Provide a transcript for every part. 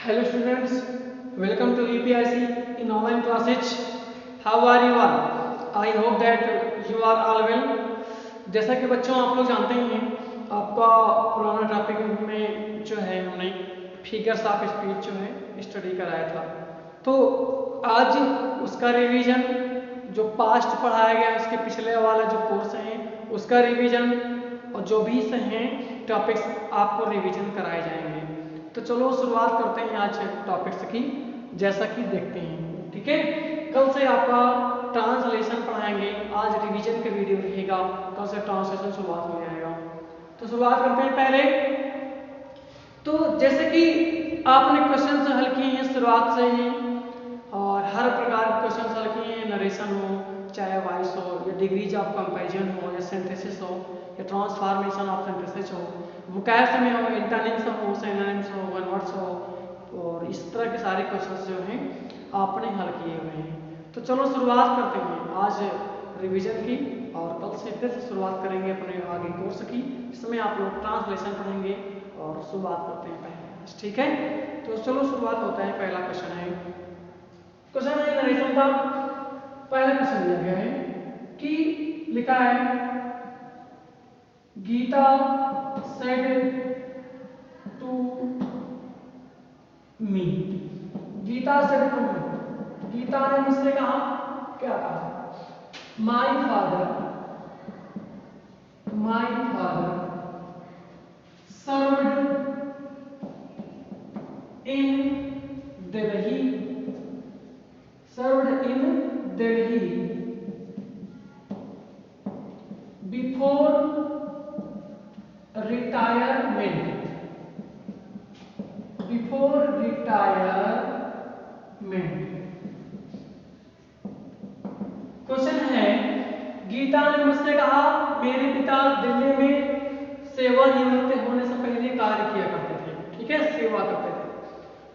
Hello students, welcome to UPIC in online classes. How are you all? I hope that you are all well. जैसा कि बच्चों आप लोग जानते ही हैं, आपका पुराना टॉपिक में जो है हमने फिगर्स ऑफ स्पीच जो है स्टडी कराया था। तो आज उसका रिवीजन जो पास्ट पढ़ाया गया उसके पिछले वाला जो कोर्स है उसका रिवीजन और जो भी हैं टॉपिक्स आपको रिवीजन कराए जाएंगे। तो चलो शुरुआत करते हैं आज टॉपिक्स की, जैसा कि देखते हैं। ठीक है, कल से आपका ट्रांसलेशन पढ़ाएंगे, आज रिवीजन का वीडियो रहेगा, कल से ट्रांसलेशन शुरुआत हो जाएगा। तो शुरुआत करते हैं पहले। तो जैसे कि आपने क्वेश्चन हल किए हैं शुरुआत से ही, और हर प्रकार के क्वेश्चन हल किए हैं, नरेशन हो, चाहे वॉइस हो, या डिग्रीज ऑफ कंपैरिजन हो, या सिंथेसिस हो, या ट्रांसफॉर्मेशन ऑफ सिंथेसिस हो, वोकैब्स में हो, इंटरनिम्स हो, सिनोनिम्स हो, कन्वर्ट्स हो, और इस तरह के सारे क्वेश्चंस जो हैं आपने हल किए हुए हैं। तो चलो शुरुआत करते हैं आज रिवीजन की, और कल से फिर शुरुआत करेंगे अपने आगे कोर्स की। इसमें आप लोग ट्रांसलेशन पढ़ेंगे और शुरुआत करते हैं पहले। ठीक है, तो चलो शुरुआत होता है। पहला क्वेश्चन है नरेशन का। पहला क्वेश्चन दिया गया है कि लिखा है Gita said to me. Gita said to me, Gita ने मुझसे कहा, क्या कहा? My father served in Delhi, served in Delhi before retirement. Question है, गीता ने मुझसे कहा मेरे पिता दिल्ली में सेवानिवृत्त होने से पहले कार्य किया करते थे। ठीक है, सेवा करते थे।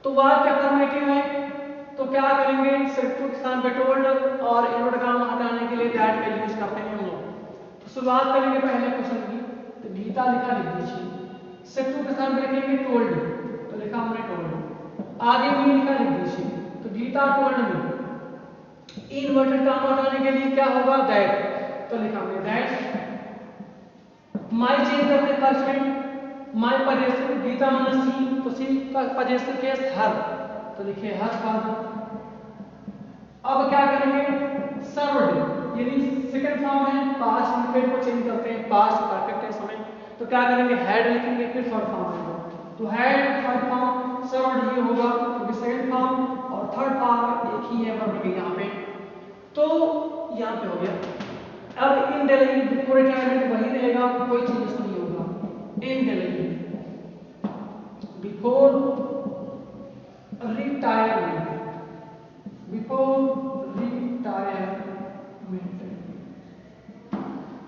तो वाक्य अफर्मेटिव है, तो क्या करेंगे? सिर्फ स्थान पे टोल्ड और इनवर्ट काम हटाने के लिए दैट का यूज करते हैं हम लोग। तो शुरुआत करेंगे पहले क्वेश्चन की। तो गीता लिखा, लिख दीजिए। सिर्फ के स्थान पे लिखेंगे टोल्ड, तो लिखा हमने टोल्ड। आगे भी लिखा, लिख दीजिए। तो गीता टोल्ड मी। इनवर्टेड काम हटाने के लिए क्या होगा? दैट, तो लिखा हमने दैट। माई चेंज करते फर्स्ट में, माई पजेसिव, गीता माने सी, तो सी का पजेसिव केस हर, तो लिखिए हर फादर। अब क्या करेंगे? सर्वड, यानी सेकंड फॉर्म है, पास्ट इंडिफिनिट को चेंज करते हैं, पास्ट परफेक्ट है समय, तो क्या करेंगे? हैड लिखेंगे, फिर थर्ड फॉर्म होगा। तो हैड थर्ड फॉर्म, सर्वड ये होगा, क्योंकि सेकंड फॉर्म और थर्ड फॉर्म एक ही है वर्ब के यहाँ पे। तो यहाँ पे हो गया। अब इन दिल्ली बिफोर रिटायरमेंट वही रहेगा, कोई चेंज नहीं होगा। इन दिल्ली बिफोर रिटायरमेंट,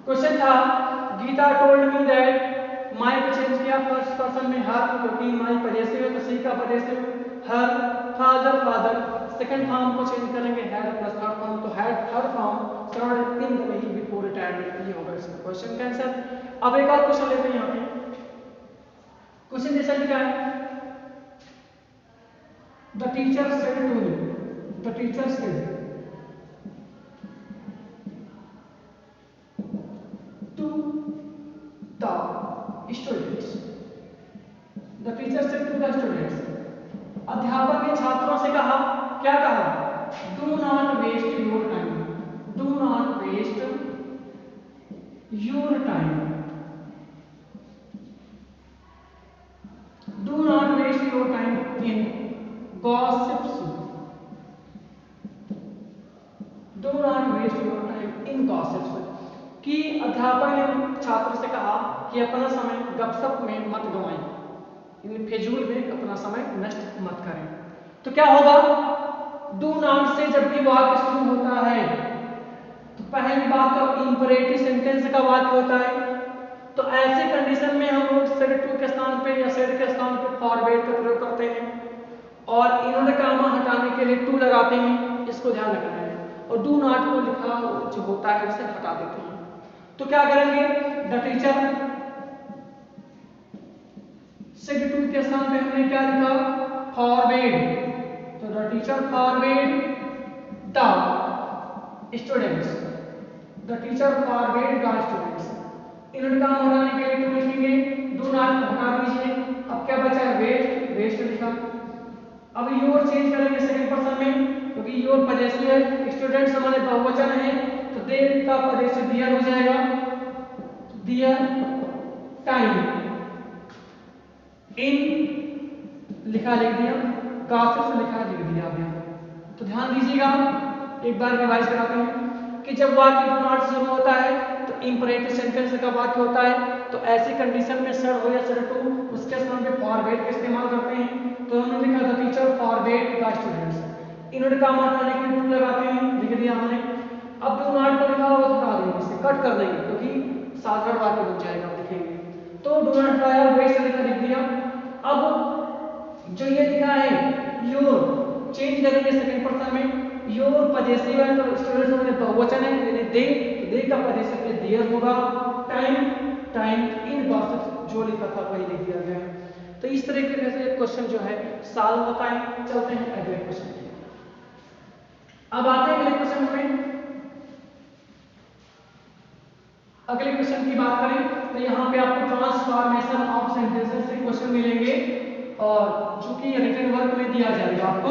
क्वेश्चन था गीता टोल्ड मी दैट, माई को चेंज किया फर्स्ट पर्सन में हर, क्योंकि माई पजेसिव है तो सी का पजेसिव हर, फादर सेकंड फॉर्म को चेंज करेंगे हैड प्लस थर्ड फॉर्म, तो had third form served in Delhi before retirement, ये होगा इसका क्वेश्चन का आंसर। अब एक और क्वेश्चन लेते हैं यहाँ पे। क्वेश्चन जैसा लिखा है, the teacher said to me, the teacher said to the students, the teacher said to the students, अध्यापक ने छात्रों से कहा, क्या कहा? do not waste your time, do not waste your time, do not waste your time in gossips, do not waste your time in gossips, कि अध्यापक ने छात्र से कहा कि अपना समय गपशप में मत गवाएं, इन फिजूल में अपना समय नष्ट मत करें। तो क्या होगा? डू नॉट से जब भी वाक्य शुरू होता है तो पहली बात तो इंपरेटिव सेंटेंस का वाक्य होता है, तो ऐसे कंडीशन में हम लोग सेड टू के स्थान पे या सेड के स्थान पे फॉरवर्ड का प्रयोग करते हैं, और इन्होंने कामा हटाने के लिए टू लगाते हैं, इसको ध्यान रखना है। और डू नॉट को लिखा जो होता है उसे हटा देते हैं। तो क्या करेंगे? द टीचर सेड टू के स्थान पे हमने क्या लिखा? forbade, तो the teacher forbade the students, the teacher forbade the students। इन्होंने काम हटाने के लिए टू लिखेंगे, डू नॉट हटा दीजिए। अब क्या बचा है, वेस्ट, वेस्ट लिखा। अब योर चेंज करेंगे सेकंड पर्सन में, क्योंकि योर पजेसिव है, स्टूडेंट्स हमारे बहुवचन है, तो देर का पजेसिव दियर हो जाएगा, दियर टाइम। इन लिखा लिख दिया, क्लासेस लिखा लिख दिया गया। तो ध्यान दीजिएगा, एक बार रिवाइज कराते हैं कि जब वाक्य डू नॉट शुरू होता है तो इंपरेटिव सेंटेंस का वाक्य होता है, तो ऐसी कंडीशन में सर हो या सर टू, उसके स्थान पे फॉरबेड का इस्तेमाल करते हैं। तो हमने लिखा the teacher forbade the students. इन्होंने काम हटाने के लिए टू लगाते हैं, लिख दिया हमने। अब डू नॉट को लिखा होगा तो हटा देंगे, इसे कट कर देंगे, क्योंकि साधारण वाक्य बन जाएगा, लिखेंगे। तो डू नॉट हटाया, वेस्ट लिखा लिख दिया। अब जो ये लिखा है योर, चेंज करेंगे सेकंड पर्सन में, योर पजेसिव है तो स्टूडेंट्स हमारे बहुवचन है, यानी दे का पजेसिव में देयर होगा, टाइम टाइम, इन क्लासेस जो लिखा था वही लिख दिया गया है। तो इस तरीके से क्वेश्चन जो है सॉल्व होता है। चलते हैं अगले क्वेश्चन की। अब आते हैं अगले क्वेश्चन में। अगले क्वेश्चन की बात करें तो यहाँ पे आपको ट्रांसफॉर्मेशन ऑफ सेंटेंसेस से क्वेश्चन मिलेंगे, और जो कि रिटन वर्क में दिया जाएगा, आपको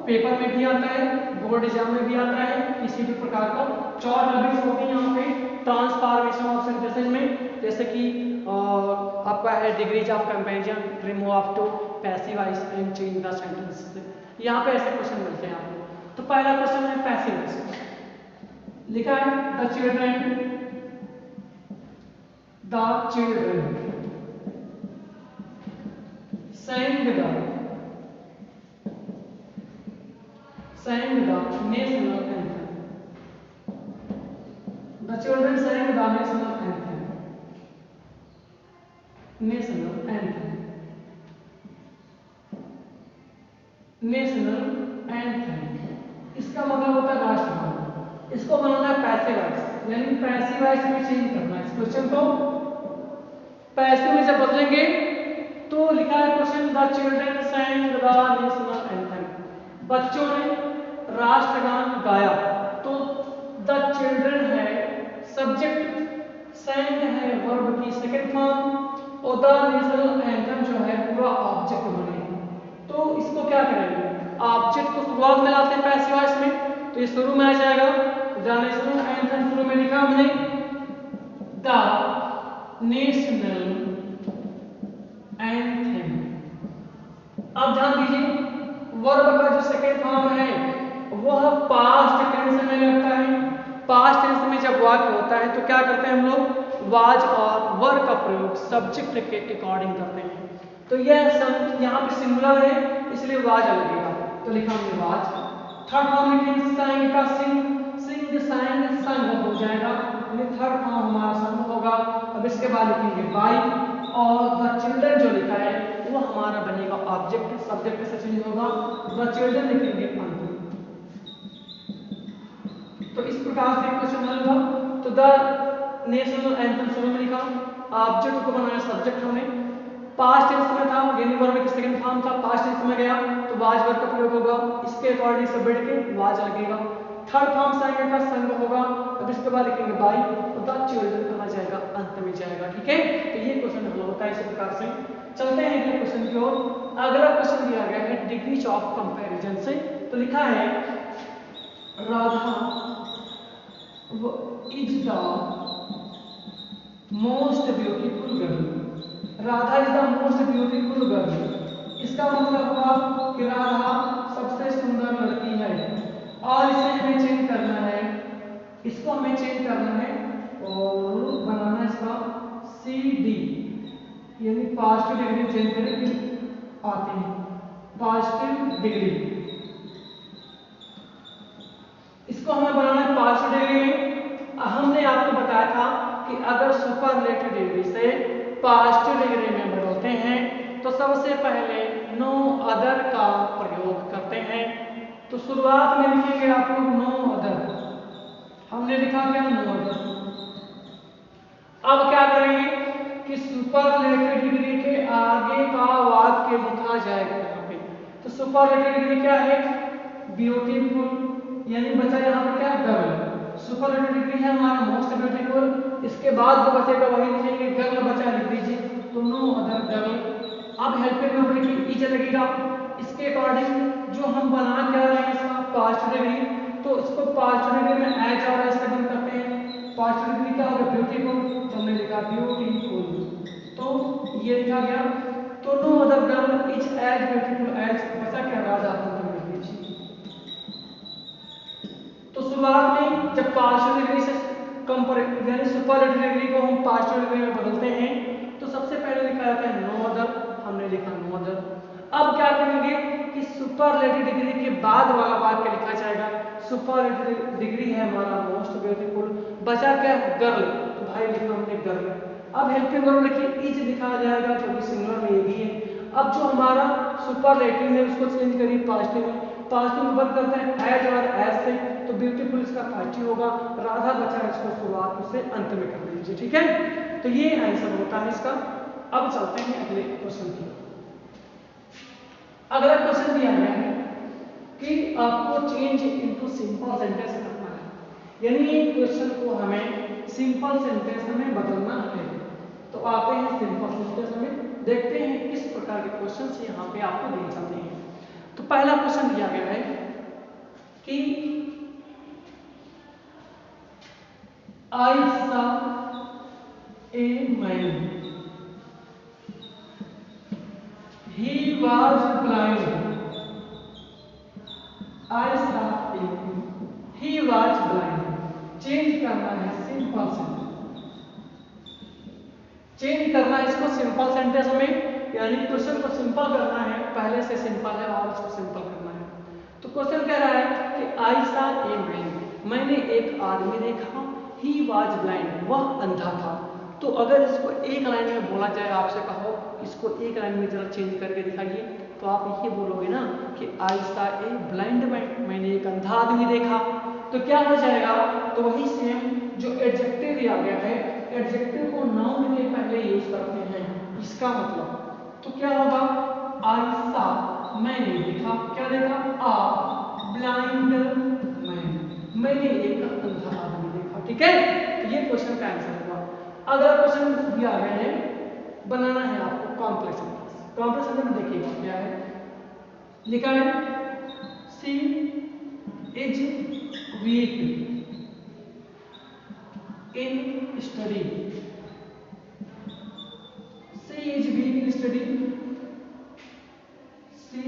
पेपर में भी आता है, बोर्ड एग्जाम में भी आता है, किसी भी प्रकार का 4 टॉपिक्स होते हैं यहाँ पे ट्रांसफॉर्मेशन ऑफ सेंटेंसेस में। जैसे कि आपका है degrees of comparison, remove of to, passive voice and change the sentence. यहाँ पे ऐसे क्वेश्चन मिलते हैं आपको। तो पहला क्वेश्चन है पैसिव वॉइस, लिखा है the children sang the national anthem. The children sang the national anthem. National anthem. National anthem. इसका मतलब होता है राष्ट्रगान। इसको बनाना है पैसिव वॉइस, यानी पैसिव वॉइस में चेंज करना है इस क्वेश्चन को। पैसिव में जब बदलेंगे तो लिखा है question the children sang the national anthem, बच्चों ने राष्ट्रगान गाया। तो द चिल्ड्रन है सब्जेक्ट, sang है वर्ब की सेकंड फॉर्म, और द नेशनल एंथम जो है पूरा ऑब्जेक्ट बनेगा। तो इसको क्या करेंगे, ऑब्जेक्ट को शुरुआत में लाते हैं पैसिव वॉइस में, तो ये शुरू में आ जाएगा। द नेशनल एंथम शुरू में लिखा हमने द नेशनल एंथम। अब ध्यान दीजिए, वर्ब का जो सेकंड फॉर्म है वह पास्ट टेंस में लगता है। पास्ट टेंस में जब वाक्य होता है तो क्या करते हैं हम लोग, वाज और वर का प्रयोग सब्जेक्ट के अकॉर्डिंग करते हैं। तो यह यहाँ पे सिंगुलर है इसलिए वाज लगेगा, तो लिखा हमने वाज। थर्ड फॉर्म लिखेंगे sang का सिंग sang संग हो जाएगा, ये थर्ड फॉर्म हमारा संग होगा। अब इसके बाद लिखेंगे बाय, और द चिल्ड्रन जो लिखा है वो हमारा बनेगा ऑब्जेक्ट, सब्जेक्ट से चेंज होगा, द चिल्ड्रन लिखेंगे अंत। तो इस प्रकार से क्वेश्चन हल हुआ। तो द नेशनल एंथम शुरू में लिखा, ऑब्जेक्ट को बनाया सब्जेक्ट हमने, पास्ट टेंस में था, यानी वर्ब की सेकंड फॉर्म था, पास्ट टेंस में गया तो वाज वर्ब का प्रयोग होगा, इसके अकॉर्डिंग से बढ़ के वाज लगेगा। थर्ड फॉर्म sang का संग होगा, अब इसके बाद लिखेंगे बाय, तो द चिल्ड्रन कहा जाएगा, अंत में जाएगा। ठीक है, तो ये क्वेश्चन हल होता है इस प्रकार से। चलते हैं अगले क्वेश्चन की ओर। अगला क्वेश्चन दिया गया है डिग्रीज ऑफ कंपैरिजन से, तो लिखा है Radha is the most beautiful girl. Radha is the most beautiful girl, इसका मतलब हुआ कि राधा सबसे सुंदर लड़की है, और इसे हमें चेंज करना है, इसको हमें चेंज करना है और बनाना है इसका CD, यानी पॉजिटिव डिग्री चेंज करके आते हैं, पॉजिटिव डिग्री। इसको हमें बनाना है पॉजिटिव डिग्री में। हमने आपको बताया था कि अगर सुपरलेटिव डिग्री से पॉजिटिव डिग्री में बदलते हैं तो सबसे पहले नो अदर का प्रयोग करते हैं। तो शुरुआत में लिखेंगे आप लोग नो अदर, हमने लिखा क्या नो अदर। अब क्या करेंगे कि सुपरलेटिव डिग्री के आगे का वाक्य लिखा जाएगा यहाँ पे, तो सुपरलेटिव डिग्री क्या है? ब्यूटीफुल, यानी बचा यहाँ पे क्या? गर्ल। सुपरलेटिव डिग्री है हमारा मोस्ट ब्यूटीफुल, इसके बाद जो बचेगा वही लिखेंगे, गर्ल बचा लिख दीजिए, तो नो अदर गर्ल। अब हेल्पिंग वर्ब लिखिए, इज लगेगा, इसके अकॉर्डिंग जो हम बना क्या रहे हैं इसका पास्ट डिग्री, तो इसको पास्ट डिग्री में एज और एस से बंद करते हैं। पास्ट डिग्री क्या होगा? ब्यूटीफुल, तो हमने लिखा ब्यूटीफुल, तो ये लिखा गया। तो no other girl is as beautiful as, बचा क्या? राजा। तो शुरुआत में जब पार्शियल डिग्री से यानी सुपरलेटिव डिग्री को हम पार्शियल डिग्री में बदलते हैं तो सबसे पहले लिखा जाता है नो अदर, हमने लिखा नो अदर। अब क्या करेंगे कि सुपरलेटिव डिग्री के बाद वाला वाक्य लिखा जाएगा, सुपरलेटिव डिग्री है हमारा मोस्ट ब्यूटीफुल, बचा क्या? गर्ल, तो भाई लिखा हमने गर्ल। अब हेल्पिंग वर्ब लिखिए, इज लिखा जाएगा क्योंकि सिंगुलर में ये भी है। अब जो हमारा सुपरलेटिव है उसको चेंज करिए पास्टिव में, पास्टिव में बंद करते हैं एज और एज से, तो ब्यूटीफुल इसका पास्टिव होगा, राधा बचा इसको शुरुआत से अंत में कर दीजिए, ठीक है। तो ये आंसर होता है इसका। अब चलते हैं अगले क्वेश्चन की। अगला क्वेश्चन दिया गया है कि आपको चेंज इनटू सिंपल सेंटेंस करना है, यानी ये क्वेश्चन को हमें सिंपल सेंटेंस में बदलना है। तो आते हैं सिंपल सेंटेंस में, देखते हैं किस प्रकार के क्वेश्चन यहाँ पे आपको दिए जाते हैं। तो पहला क्वेश्चन दिया गया है कि I saw a man. He was blind. I saw a man. He was blind. Change करना है सिंपल सेंटेंस, चेंज करना है इसको सिंपल सेंटेंस में, यानी क्वेश्चन को सिंपल करना है, पहले से सिंपल है और इसको सिंपल करना है। तो क्वेश्चन कह रहा है कि I saw a man, मैंने एक आदमी देखा, he was blind, वह अंधा था। तो अगर इसको एक लाइन में बोला जाए, आपसे कहो इसको एक लाइन में जरा चेंज करके दिखाइए, तो आप ये बोलोगे ना कि I saw a blind man, मैंने एक अंधा आदमी देखा। तो क्या हो जाएगा? तो वही सेम जो एडजेक्टिव दिया गया है, एडजेक्टिव को नाउन के पहले यूज करते हैं, इसका मतलब तो क्या होगा? I saw, मैंने देखा, क्या देखा? आ ब्लाइंड मैन, मैंने एक अंधा आदमी देखा, ठीक है। तो ये क्वेश्चन का आंसर होगा। अगला क्वेश्चन दिया गया है, बनाना है आपको कॉम्प्लेक्स सेंटेंस। कॉम्प्लेक्स सेंटेंस देखिएगा क्या है, लिखा है she is weak in study, she is weak in study, she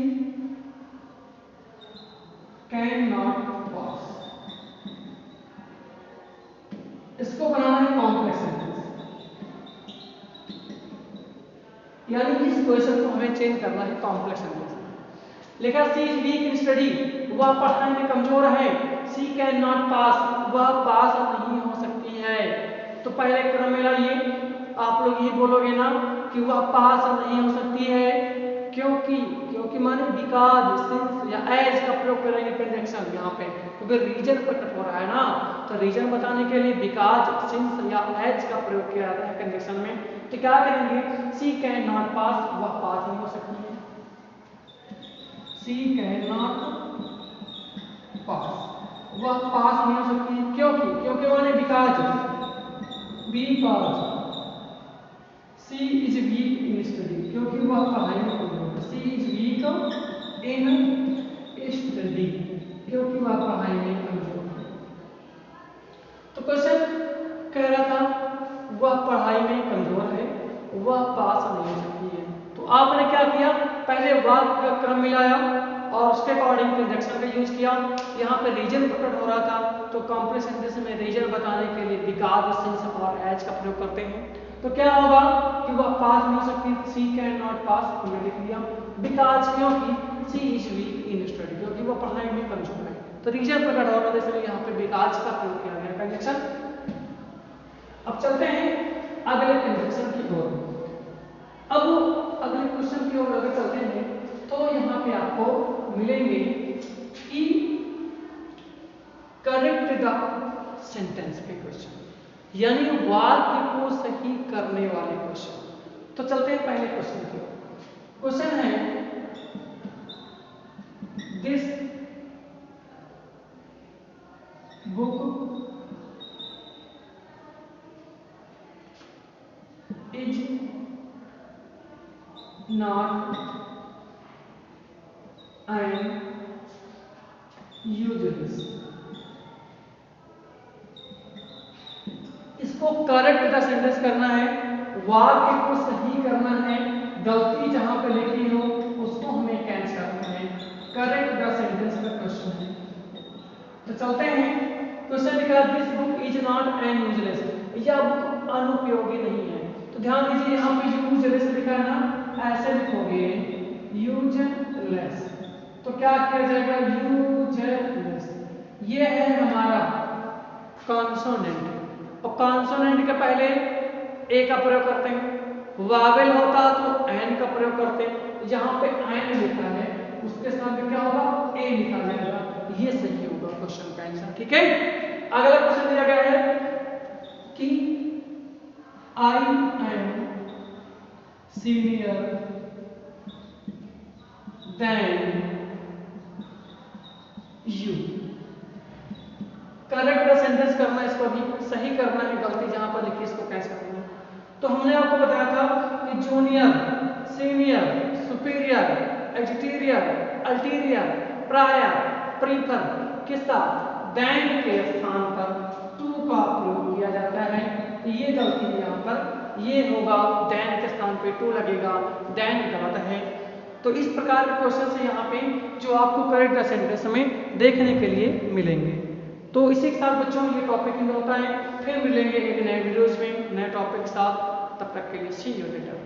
can not pass. इसको बनाना है कॉम्प्लेक्स सेंटेंस, यानी इस क्वेश्चन को हमें चेंज करना है कॉम्प्लेक्स सेंटेंस में। लिखा सी इज वीक इन स्टडी, वह पढ़ाई में कमजोर है। सी कैन नॉट पास, वह पास नहीं हो सकती है। तो पहले क्रम में लाइए, आप लोग ये बोलोगे ना कि वह पास नहीं हो सकती है, क्योंकि, क्योंकि माने बिकॉज, सिंस या एज का प्रयोग करेंगे कंजंक्शन यहाँ पे, क्योंकि रीजन प्रकट हो रहा है ना, तो रीजन बताने के लिए बिकॉज, सिंस या एज का प्रयोग किया जाता है कंजंक्शन में। तो क्या करेंगे? सी कैन नॉट पास, वह पास नहीं हो सकती है, सी कैन नॉट पास, वह पास नहीं हो सकती है, क्योंकि, क्योंकि माने because, because she is weak in study, क्योंकि वह पढ़ाई में कमजोर है। She is weak in study, क्योंकि वह पढ़ाई में कमजोर है। तो क्वेश्चन कह रहा था वह पढ़ाई में कमजोर है, वह पास नहीं हो सकती है। तो आपने क्या किया? पहले वाक्य का क्रम मिलाया और उसके अकॉर्डिंग कंजंक्शन का यूज किया। यहाँ पे रीजन प्रकट हो रहा था, तो कॉम्प्लेक्स सेंटेंस में रीजन बताने के लिए बिकॉज, सिंस और एज का प्रयोग करते हैं। तो क्या होगा कि वह पास नहीं हो सकती, सी कैन नॉट पास, हमने लिख लिया। बिकॉज, क्योंकि सी इज वीक इन स्टडी, क्योंकि वह पढ़ाई में कमजोर है। तो रीजन प्रकट हो रहा था, इसलिए यहाँ पे बिकॉज का प्रयोग किया गया कंजंक्शन। अब चलते हैं अगले कंजंक्शन की ओर। अब अगले क्वेश्चन की ओर अगर चलते हैं तो यहाँ पे आपको मिलेंगे कि करेक्ट द सेंटेंस के क्वेश्चन, यानी वाक्य को सही करने वाले क्वेश्चन। तो चलते हैं पहले क्वेश्चन की ओर। क्वेश्चन है this book is not an useless. इसको करेक्ट द सेंटेंस करना है, वाक्य को सही करना है, गलती जहां पे लिखी हो उसको हमें कैच करना है। करेक्ट द सेंटेंस का क्वेश्चन है। तो चलते हैं, क्वेश्चन लिखा this book is not an useless, यह बुक अनुपयोगी नहीं है। तो ध्यान दीजिए यहाँ पे यूजलेस लिखा है ना, ऐसे लिखोगे यूजलेस, तो क्या किया जाएगा यूजलेस। ये है हमारा कॉन्सोनेंट, और कॉन्सोनेंट के पहले ए का प्रयोग करते हैं, वावेल होता तो एन का प्रयोग करते हैं। यहाँ पे एन लिखा है, उसके साथ में क्या होगा ए लिखा जाएगा, ये सही होगा क्वेश्चन का आंसर। ठीक है, अगला क्वेश्चन दिया गया है कि I am senior then you. Correct the sentence करना, इसको भी सही करना है, गलती जहां पर लिखी इसको कैसे करना है। तो हमने आपको बताया था कि junior, senior, superior, exterior, ulterior, prior, prefer के साथ देन के स्थान पर टू का प्रयोग किया जाता है। तो ये गलती है यहाँ पर, ये होगा देन के स्थान पे टू लगेगा, देन गलत है। तो इस प्रकार के क्वेश्चन से यहाँ पे जो आपको करेक्ट द सेंटेंस में देखने के लिए मिलेंगे। तो इसी के साथ बच्चों ये टॉपिक होता है, फिर मिलेंगे एक नए वीडियोस में नए टॉपिक के साथ। तब तक के लिए सी यू लेटर।